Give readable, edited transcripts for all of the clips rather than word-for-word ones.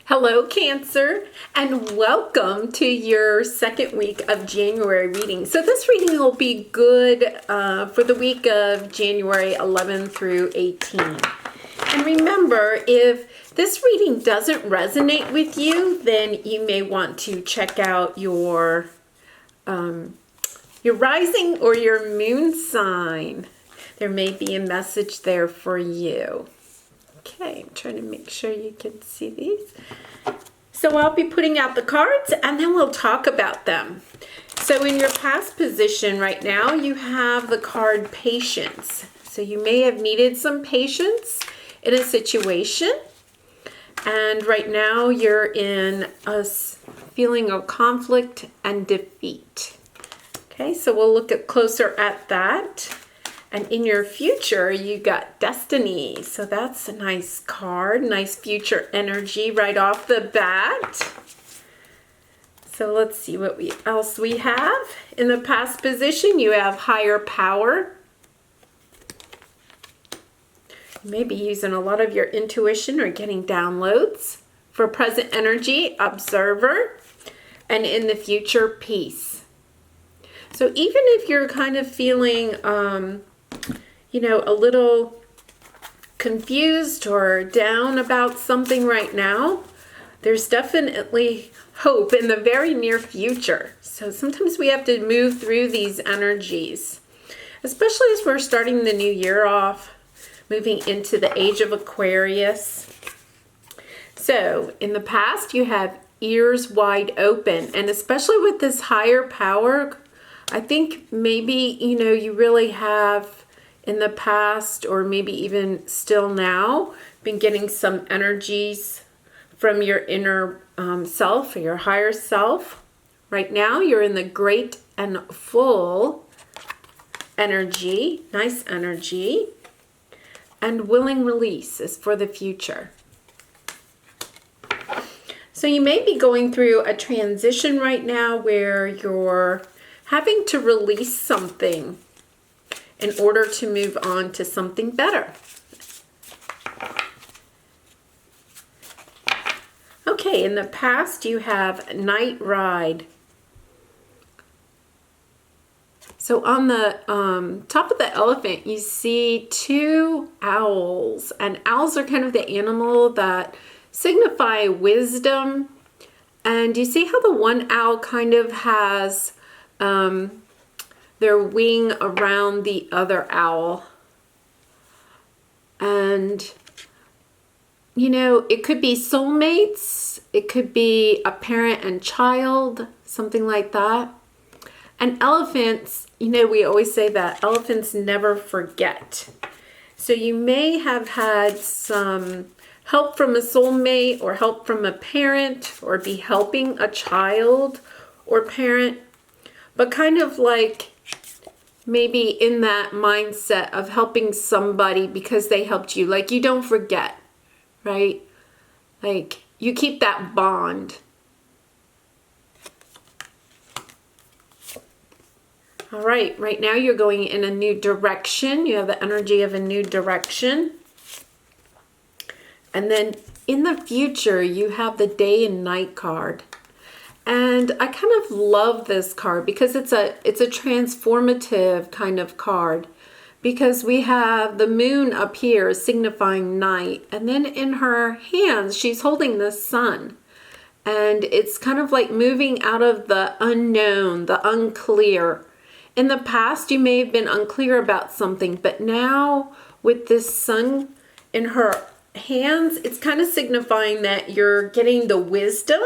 Hello, Cancer, and welcome to your second week of January reading. So this reading will be good for the week of January 11 through 18. And remember, if this reading doesn't resonate with you, then you may want to check out your rising or your moon sign. There may be a message there for you. Okay, I'm trying to make sure you can see these. So I'll be putting out the cards and then we'll talk about them. So in your past position right now, you have the card Patience. So you may have needed some patience in a situation. And right now you're in a feeling of conflict and defeat. Okay, so we'll look closer at that. And in your future, you got Destiny. So that's a nice card, nice future energy right off the bat. So let's see what else we have. In the past position, you have Higher Power. You may be using a lot of your intuition or getting downloads. For present energy, Observer. And in the future, Peace. So even if you're kind of feeling a little confused or down about something right now, there's definitely hope in the very near future. So sometimes we have to move through these energies, especially as we're starting the new year off, moving into the age of Aquarius. So in the past, you have ears wide open, and especially with this higher power, I think maybe, you really have in the past, or maybe even still now, been getting some energies from your inner self, or your higher self. Right now, you're in the great and full energy, nice energy, and willing release is for the future. So you may be going through a transition right now where you're having to release something in order to move on to something better. Okay, in the past you have Night Ride. So on the top of the elephant, you see two owls. And owls are kind of the animal that signify wisdom. And you see how the one owl kind of has their wing around the other owl. And, it could be soulmates. It could be a parent and child, something like that. And elephants, we always say that elephants never forget. So you may have had some help from a soulmate or help from a parent or be helping a child or parent, but kind of like maybe in that mindset of helping somebody because they helped you. Like you don't forget, right? Like you keep that bond. All right, right now you're going in a new direction. You have the energy of a new direction. And then in the future, you have the Day and Night card. And I kind of love this card because it's a transformative kind of card, because we have the moon up here signifying night, and then in her hands she's holding the sun, and it's kind of like moving out of the unknown, the unclear. In the past you may have been unclear about something, but now with this sun in her hands, it's kind of signifying that you're getting the wisdom,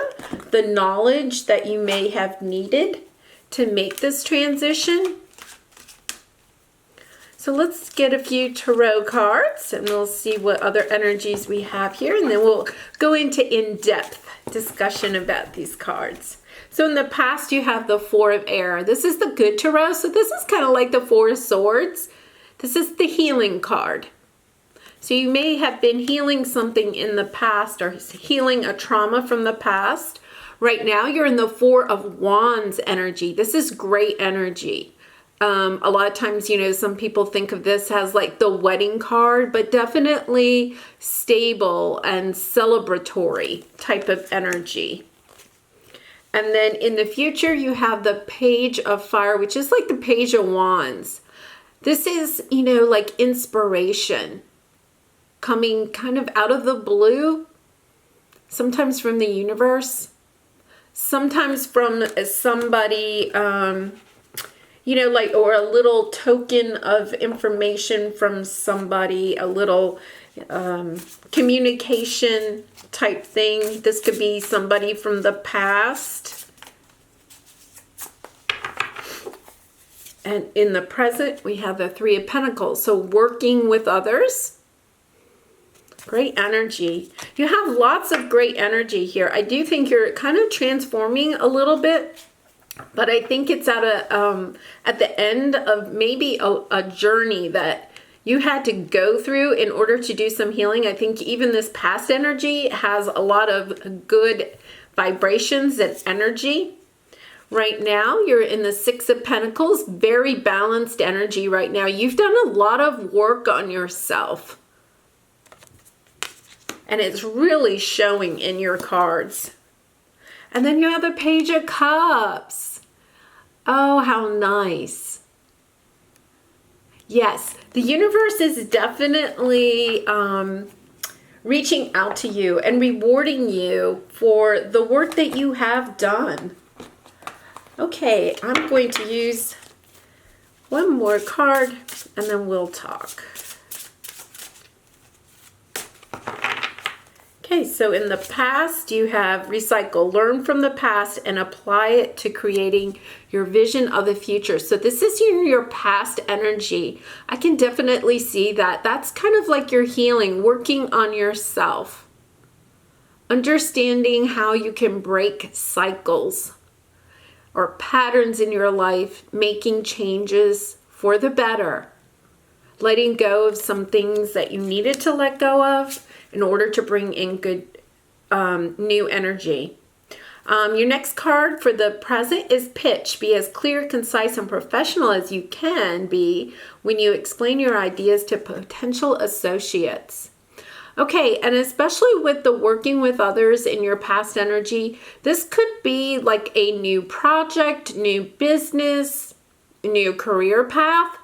the knowledge that you may have needed to make this transition. So let's get a few tarot cards and we'll see what other energies we have here, and then we'll go into in-depth discussion about these cards. So in the past you have the Four of Air. This is the good tarot, so this is kind of like the Four of Swords. This is the healing card. So you may have been healing something in the past or healing a trauma from the past. Right now you're in the Four of Wands energy. This is great energy. A lot of times, some people think of this as like the wedding card, but definitely stable and celebratory type of energy. And then in the future, you have the Page of Fire, which is like the Page of Wands. This is, like inspiration coming kind of out of the blue, sometimes from the universe, sometimes from somebody, like, or a little token of information from somebody, a little communication type thing. This could be somebody from the past. And in the present, we have the Three of Pentacles. So working with others. Great energy. You have lots of great energy here. I do think you're kind of transforming a little bit, but I think it's at the end of maybe a journey that you had to go through in order to do some healing. I think even this past energy has a lot of good vibrations and energy. Right now, you're in the Six of Pentacles, very balanced energy right now. You've done a lot of work on yourself. And it's really showing in your cards. And then you have the Page of Cups. Oh, how nice. Yes, the universe is definitely reaching out to you and rewarding you for the work that you have done. Okay, I'm going to use one more card and then we'll talk. Okay, so in the past, you have recycle, learn from the past and apply it to creating your vision of the future. So this is your past energy. I can definitely see that. That's kind of like your healing, working on yourself, understanding how you can break cycles or patterns in your life, making changes for the better, letting go of some things that you needed to let go of in order to bring in good new energy. Your next card for the present is pitch. Be as clear, concise, and professional as you can be when you explain your ideas to potential associates. Okay, and especially with the working with others in your past energy, this could be like a new project, new business, new career path.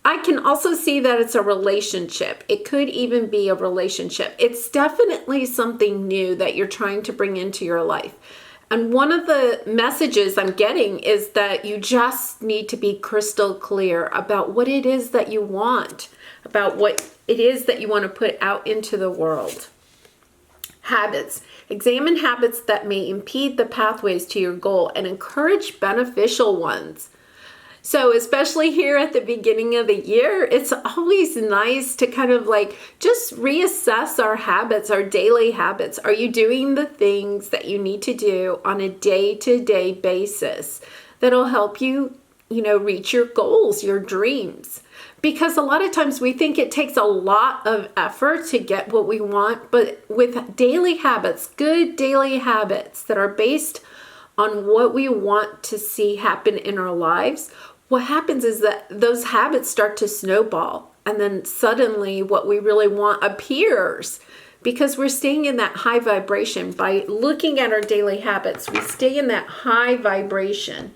I can also see that it's a relationship. It could even be a relationship. It's definitely something new that you're trying to bring into your life. And one of the messages I'm getting is that you just need to be crystal clear about what it is that you want, about what it is that you want to put out into the world. Habits. Examine habits that may impede the pathways to your goal and encourage beneficial ones. So especially here at the beginning of the year, it's always nice to kind of like just reassess our habits, our daily habits. Are you doing the things that you need to do on a day-to-day basis that'll help you, reach your goals, your dreams? Because a lot of times we think it takes a lot of effort to get what we want, but with daily habits, good daily habits that are based on what we want to see happen in our lives, what happens is that those habits start to snowball, and then suddenly what we really want appears because we're staying in that high vibration. By looking at our daily habits, we stay in that high vibration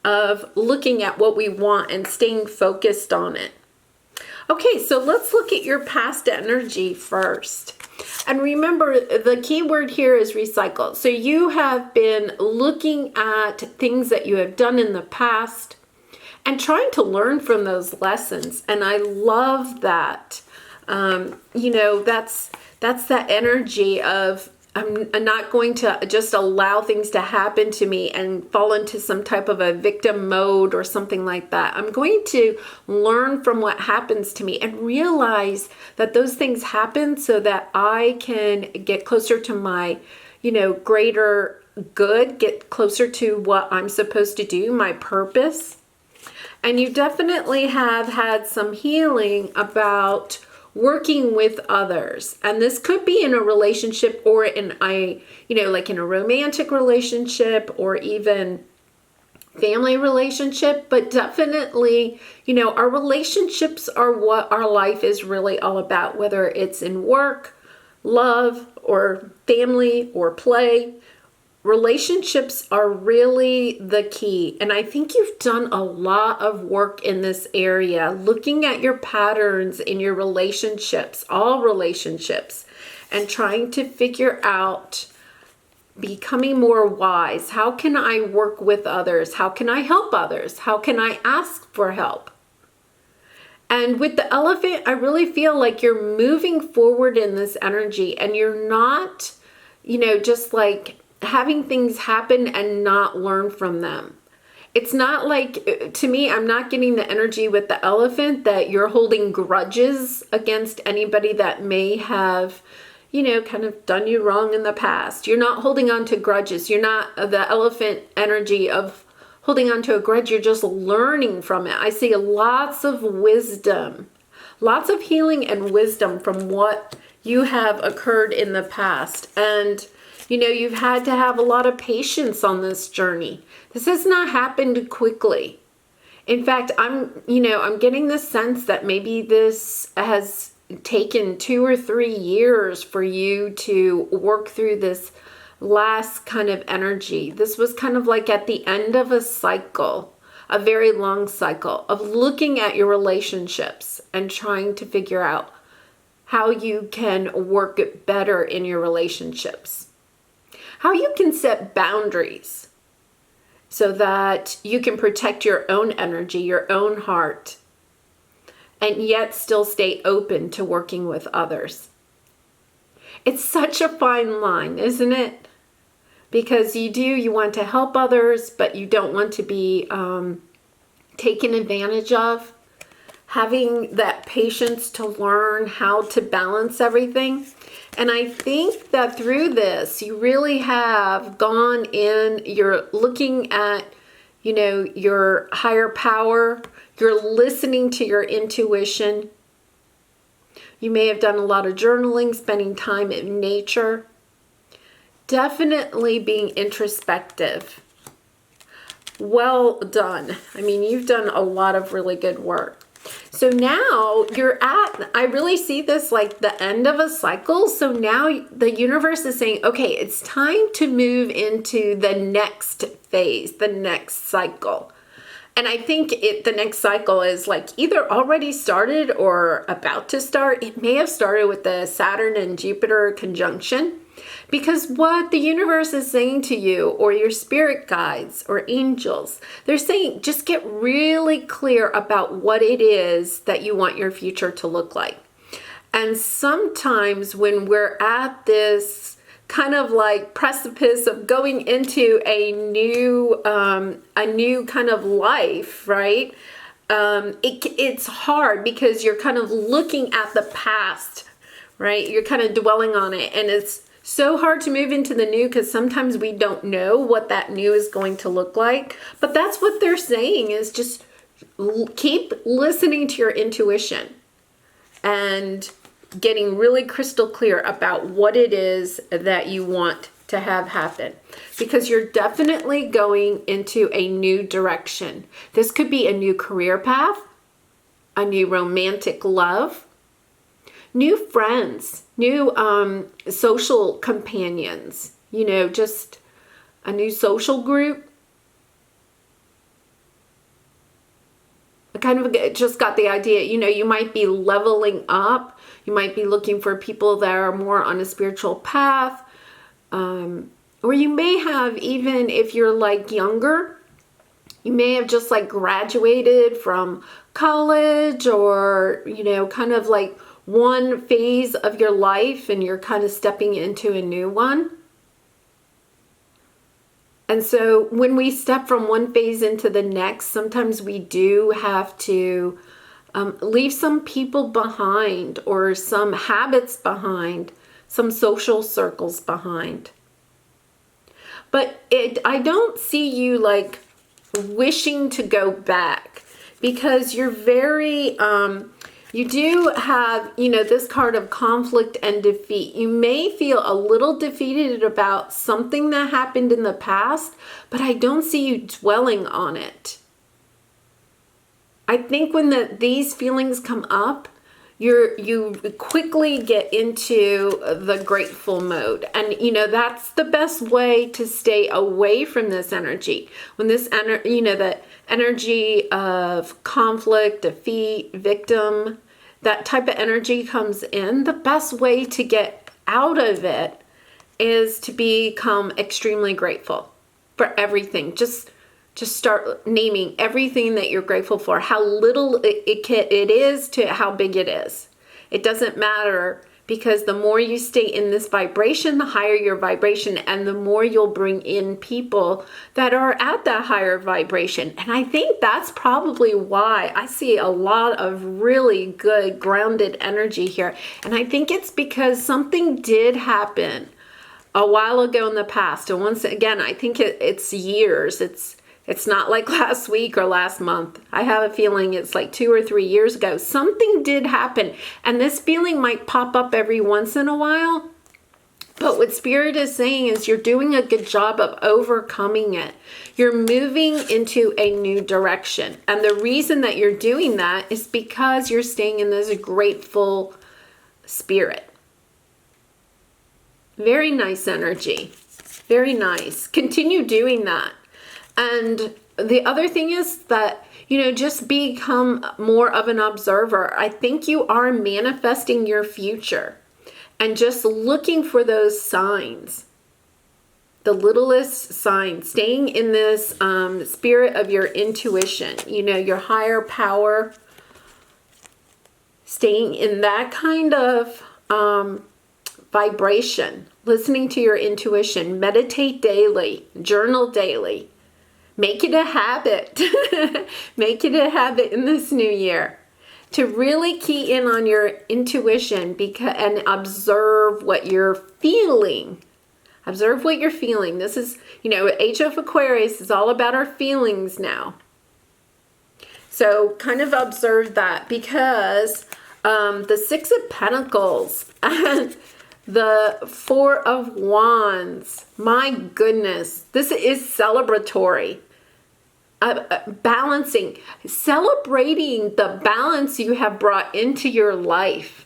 of looking at what we want and staying focused on it. Okay, so let's look at your past energy first. And remember, the key word here is recycle. So you have been looking at things that you have done in the past and trying to learn from those lessons. And I love that. That's that energy of I'm not going to just allow things to happen to me and fall into some type of a victim mode or something like that. I'm going to learn from what happens to me and realize that those things happen so that I can get closer to my, greater good, get closer to what I'm supposed to do, my purpose. And you definitely have had some healing about working with others. And this could be in a relationship or in a romantic relationship or even family relationship, but definitely, you know, our relationships are what our life is really all about, whether it's in work, love, or family, or play. Relationships are really the key. And I think you've done a lot of work in this area, looking at your patterns in your relationships, all relationships, and trying to figure out, becoming more wise. How can I work with others? How can I help others? How can I ask for help? And with the elephant, I really feel like you're moving forward in this energy, and you're not, you know, just like having things happen and not learn from them. It's not like, to me, I'm not getting the energy with the elephant that you're holding grudges against anybody that may have, you know, kind of done you wrong in the past. You're not holding on to grudges. You're not the elephant energy of holding on to a grudge. You're just learning from it. I see lots of wisdom, lots of healing and wisdom from what you have occurred in the past. And you know, you've had to have a lot of patience on this journey. This has not happened quickly. In fact, I'm getting the sense that maybe this has taken 2 or 3 years for you to work through this last kind of energy. This was kind of like at the end of a cycle, a very long cycle of looking at your relationships and trying to figure out how you can work it better in your relationships. How you can set boundaries so that you can protect your own energy, your own heart, and yet still stay open to working with others. It's such a fine line, isn't it? Because you want to help others, but you don't want to be taken advantage of. Having that patience to learn how to balance everything. And I think that through this, you really have gone in, you're looking at, you know, your higher power, you're listening to your intuition. You may have done a lot of journaling, spending time in nature. Definitely being introspective. Well done. I mean, you've done a lot of really good work. So now I really see this like the end of a cycle. So now the universe is saying, okay, it's time to move into the next phase, the next cycle. And I think the next cycle is like either already started or about to start. It may have started with the Saturn and Jupiter conjunction. Because what the universe is saying to you, or your spirit guides or angels, they're saying just get really clear about what it is that you want your future to look like. And sometimes when we're at this kind of like precipice of going into a new kind of life, right? It's hard because you're kind of looking at the past, right? You're kind of dwelling on it, and it's so hard to move into the new because sometimes we don't know what that new is going to look like. But that's what they're saying, is just keep listening to your intuition and getting really crystal clear about what it is that you want to have happen, because you're definitely going into a new direction. This could be a new career path, a new romantic love, new friends, new social companions, you know, just a new social group. I kind of just got the idea, you know, you might be leveling up. You might be looking for people that are more on a spiritual path. Or you may have, even if you're like younger, you may have just like graduated from college, or, you know, kind of like one phase of your life and you're kind of stepping into a new one. And so when we step from one phase into the next, sometimes we do have to leave some people behind, or some habits behind, some social circles behind. But I don't see you like wishing to go back, because you're very, You do have, this card of conflict and defeat. You may feel a little defeated about something that happened in the past, but I don't see you dwelling on it. I think when these feelings come up, you quickly get into the grateful mode. And, that's the best way to stay away from this energy. When this, the energy of conflict, defeat, victim, that type of energy comes in, the best way to get out of it is to become extremely grateful for everything. Just start naming everything that you're grateful for, how little it is to how big it is. It doesn't matter, because the more you stay in this vibration, the higher your vibration, and the more you'll bring in people that are at that higher vibration. And I think that's probably why I see a lot of really good grounded energy here. And I think it's because something did happen a while ago in the past. And once again, I think it's years. It's not like last week or last month. I have a feeling it's like 2 or 3 years ago. Something did happen. And this feeling might pop up every once in a while. But what Spirit is saying is you're doing a good job of overcoming it. You're moving into a new direction. And the reason that you're doing that is because you're staying in this grateful spirit. Very nice energy. Very nice. Continue doing that. And the other thing is that, just become more of an observer. I think you are manifesting your future and just looking for those signs, the littlest signs, staying in this spirit of your intuition, your higher power, staying in that kind of vibration, listening to your intuition, meditate daily, journal daily. Make it a habit. Make it a habit in this new year to really key in on your intuition and observe what you're feeling. Observe what you're feeling. This is, Age of Aquarius is all about our feelings now. So kind of observe that, because the Six of Pentacles and the Four of Wands, my goodness, this is celebratory. Balancing, celebrating the balance you have brought into your life.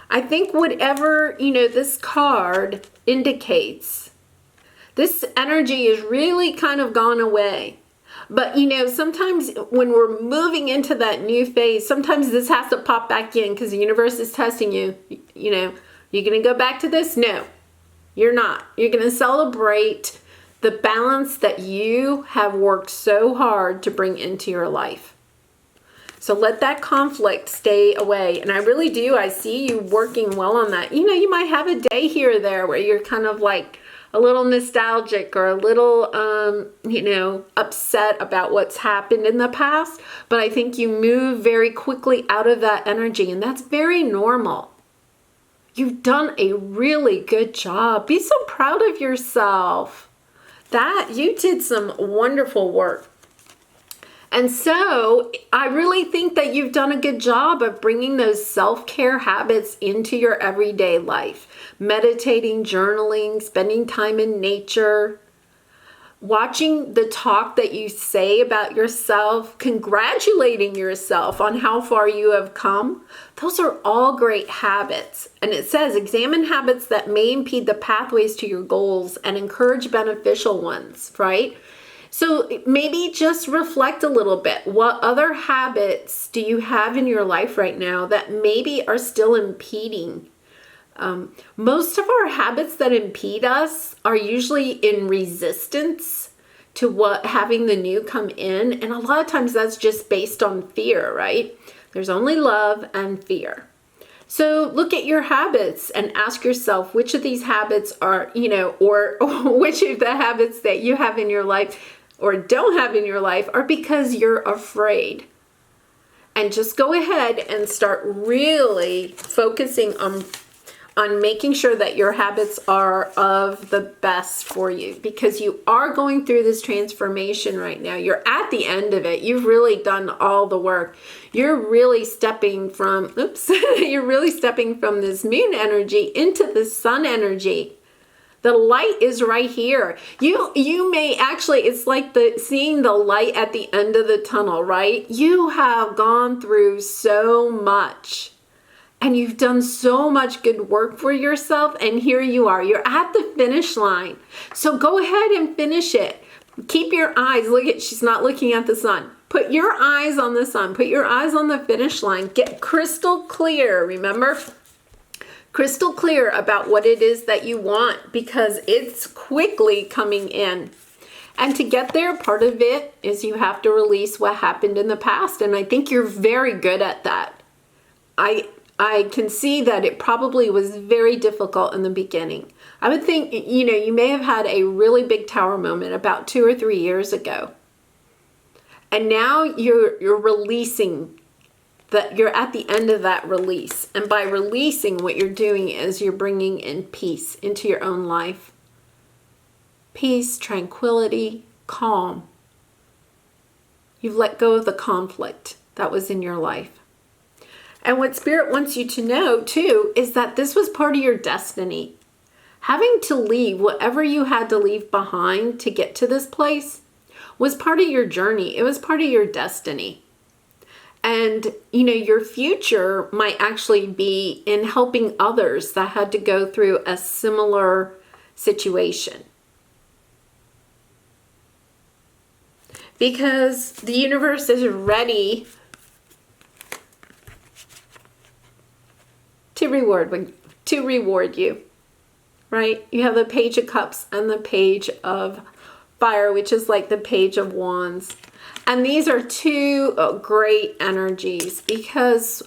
I think whatever, this card indicates, this energy is really kind of gone away. But, sometimes when we're moving into that new phase, sometimes this has to pop back in because the universe is testing you, You're going to go back to this? No, you're not. You're going to celebrate the balance that you have worked so hard to bring into your life. So let that conflict stay away. And I really do. I see you working well on that. You might have a day here or there where you're kind of like a little nostalgic or a little, upset about what's happened in the past. But I think you move very quickly out of that energy. And that's very normal. You've done a really good job. Be so proud of yourself. That you did some wonderful work. And so I really think that you've done a good job of bringing those self-care habits into your everyday life. Meditating, journaling, spending time in nature, watching the talk that you say about yourself, congratulating yourself on how far you have come. Those are all great habits. And it says, examine habits that may impede the pathways to your goals and encourage beneficial ones, right? So maybe just reflect a little bit. What other habits do you have in your life right now that maybe are still impeding? Most of our habits that impede us are usually in resistance to what having the new come in. And a lot of times that's just based on fear, right? There's only love and fear. So look at your habits and ask yourself which of these habits are, or which of the habits that you have in your life or don't have in your life are because you're afraid. And just go ahead and start really focusing on making sure that your habits are of the best for you, because you are going through this transformation right now. You're at the end of it. You've really done all the work. You're really stepping from, you're really stepping from this moon energy into the sun energy. The light is right here. You may actually, it's like seeing the light at the end of the tunnel, right? You have gone through so much. And you've done so much good work for yourself, and here you are. You're at the finish line. So go ahead and finish it. Keep your eyes, she's not looking at the sun. Put your eyes on the sun. Put your eyes on the finish line. Get crystal clear, remember? Crystal clear about what it is that you want, because it's quickly coming in. And to get there, part of it is you have to release what happened in the past, and I think you're very good at that. I can see that it probably was very difficult in the beginning. I would think, you may have had a really big tower moment about 2 or 3 years ago. And now you're releasing, that you're at the end of that release. And by releasing, what you're doing is you're bringing in peace into your own life. Peace, tranquility, calm. You've let go of the conflict that was in your life. And what Spirit wants you to know, too, is that this was part of your destiny. Having to leave whatever you had to leave behind to get to this place was part of your journey. It was part of your destiny. And, your future might actually be in helping others that had to go through a similar situation. Because the universe is ready to reward you, right? You have the Page of Cups and the Page of Fire, which is like the Page of Wands. And these are two great energies, because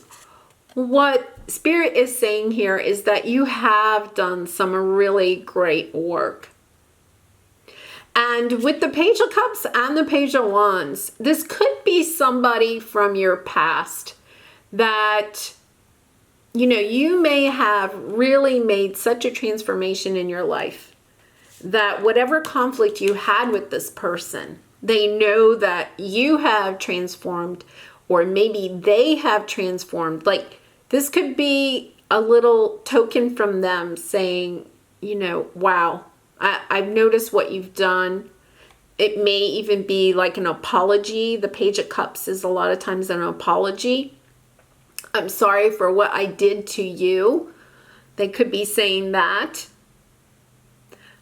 what Spirit is saying here is that you have done some really great work. And with the Page of Cups and the Page of Wands, this could be somebody from your past that you may have really made such a transformation in your life that whatever conflict you had with this person, they know that you have transformed, or maybe they have transformed. Like, this could be a little token from them saying, wow, I've noticed what you've done. It may even be like an apology. The Page of Cups is a lot of times an apology. I'm sorry for what I did to you. They could be saying that.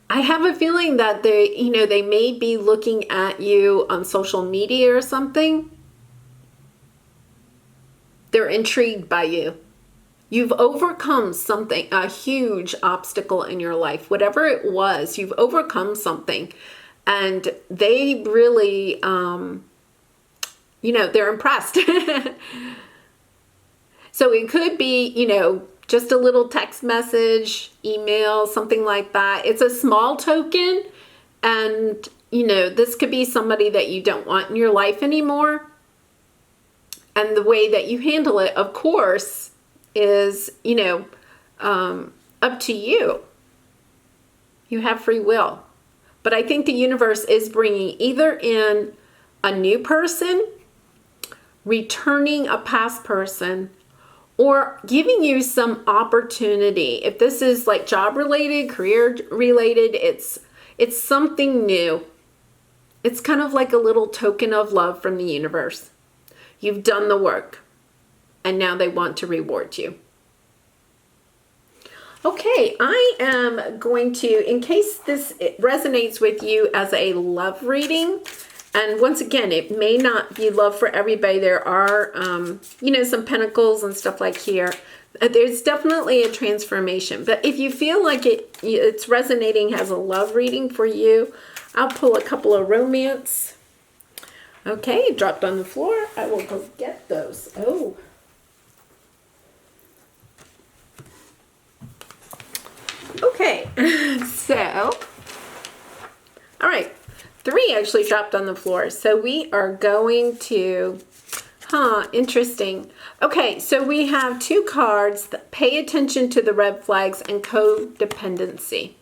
I have a feeling that they may be looking at you on social media or something. They're intrigued by you. You've overcome something, a huge obstacle in your life. Whatever it was, you've overcome something. And they really, they're impressed. So it could be, just a little text message, email, something like that. It's a small token. And, this could be somebody that you don't want in your life anymore. And the way that you handle it, of course, is, up to you. You have free will. But I think the universe is bringing either in a new person, returning a past person, or giving you some opportunity. If this is like job related, career related, it's something new. It's kind of like a little token of love from the universe. You've done the work, and now they want to reward you. Okay, I am going to, in case this resonates with you as a love reading, and once again, it may not be love for everybody. There are, some pentacles and stuff like here. There's definitely a transformation. But if you feel like it's resonating as a love reading for you, I'll pull a couple of romance. Okay, dropped on the floor. I will go get those. Oh. Okay, so, all right. 3 actually dropped on the floor. So we are going to, interesting. Okay, so we have two cards that pay attention to the red flags and codependency.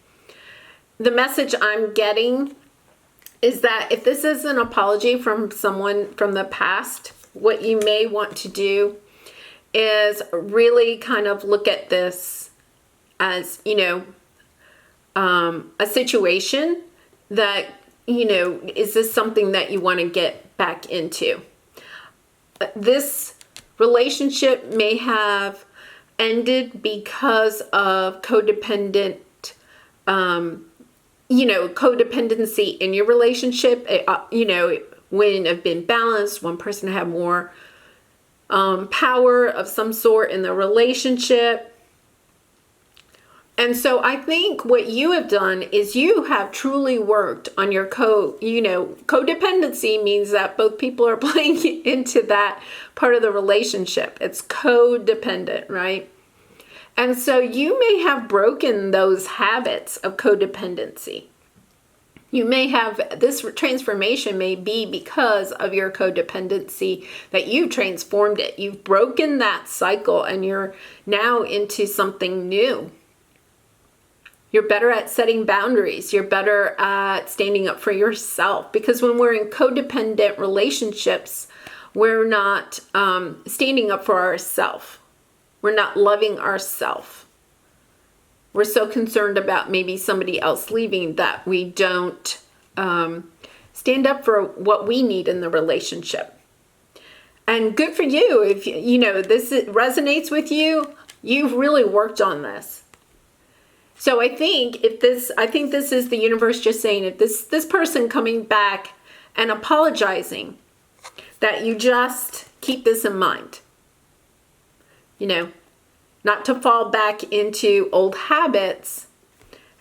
The message I'm getting is that if this is an apology from someone from the past, what you may want to do is really kind of look at this as, a situation that, is this something that you want to get back into? This relationship may have ended because of codependency in your relationship. It wouldn't have been balanced. One person had more power of some sort in the relationship. And so I think what you have done is you have truly worked on your codependency means that both people are playing into that part of the relationship. It's codependent, right? And so you may have broken those habits of codependency. You may have, this transformation may be because of your codependency that you transformed it. You've broken that cycle and you're now into something new. You're better at setting boundaries. You're better at standing up for yourself. Because when we're in codependent relationships, we're not standing up for ourselves. We're not loving ourselves. We're so concerned about maybe somebody else leaving that we don't stand up for what we need in the relationship. And good for you. If this resonates with you, you've really worked on this. So I think this is the universe just saying, if this person coming back and apologizing, that you just keep this in mind. Not to fall back into old habits,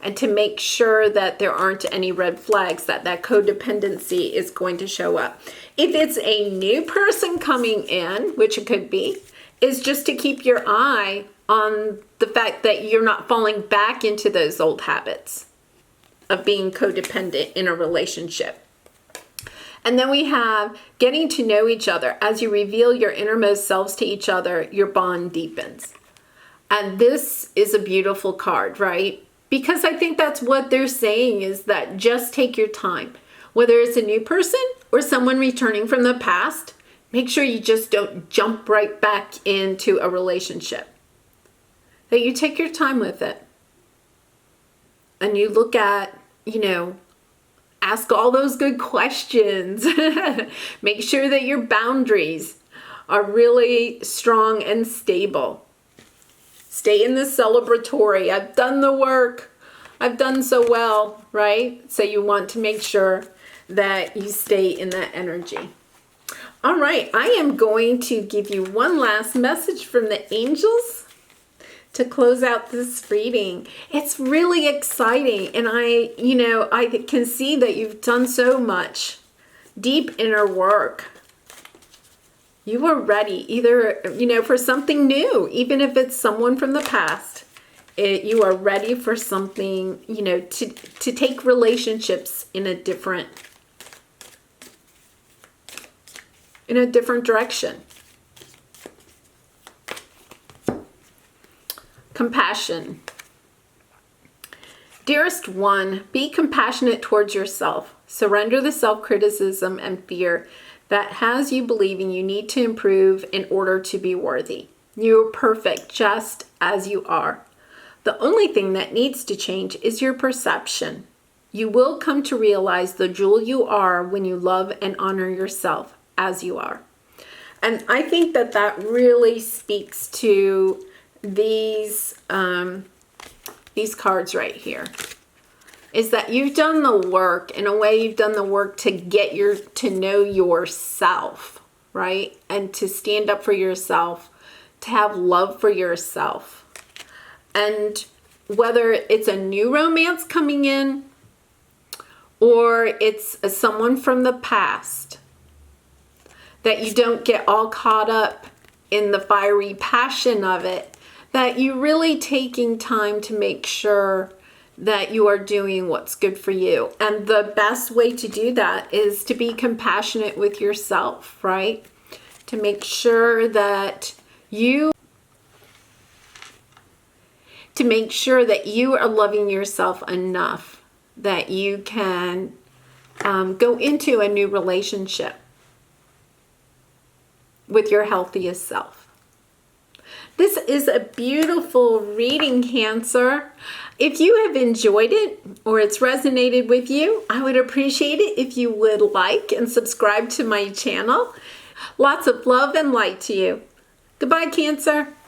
and to make sure that there aren't any red flags, that codependency is going to show up. If it's a new person coming in, which it could be, is just to keep your eye on the fact that you're not falling back into those old habits of being codependent in a relationship. And then we have getting to know each other. As you reveal your innermost selves to each other, your bond deepens. And this is a beautiful card, right? Because I think that's what they're saying, is that just take your time. Whether it's a new person or someone returning from the past, make sure you just don't jump right back into a relationship. That you take your time with it. And you look at, ask all those good questions. Make sure that your boundaries are really strong and stable. Stay in the celebratory. I've done the work. I've done so well, right? So you want to make sure that you stay in that energy. All right, I am going to give you one last message from the angels to close out this reading. It's really exciting, and I can see that you've done so much deep inner work. You are ready, either, for something new, even if it's someone from the past. You are ready for something, to take relationships in a different direction. Compassion. Dearest one, be compassionate towards yourself. Surrender the self-criticism and fear that has you believing you need to improve in order to be worthy. You are perfect just as you are. The only thing that needs to change is your perception. You will come to realize the jewel you are when you love and honor yourself as you are. And I think that really speaks to these cards right here. Is that you've done the work. In a way, you've done the work to get to know yourself, right? And to stand up for yourself, to have love for yourself. And whether it's a new romance coming in or it's someone from the past, that you don't get all caught up in the fiery passion of it, that you're really taking time to make sure that you are doing what's good for you. And the best way to do that is to be compassionate with yourself, right? To make sure that You to make sure that you are loving yourself enough that you can go into a new relationship with your healthiest self. This is a beautiful reading, Cancer. If you have enjoyed it or it's resonated with you, I would appreciate it if you would like and subscribe to my channel. Lots of love and light to you. Goodbye, Cancer.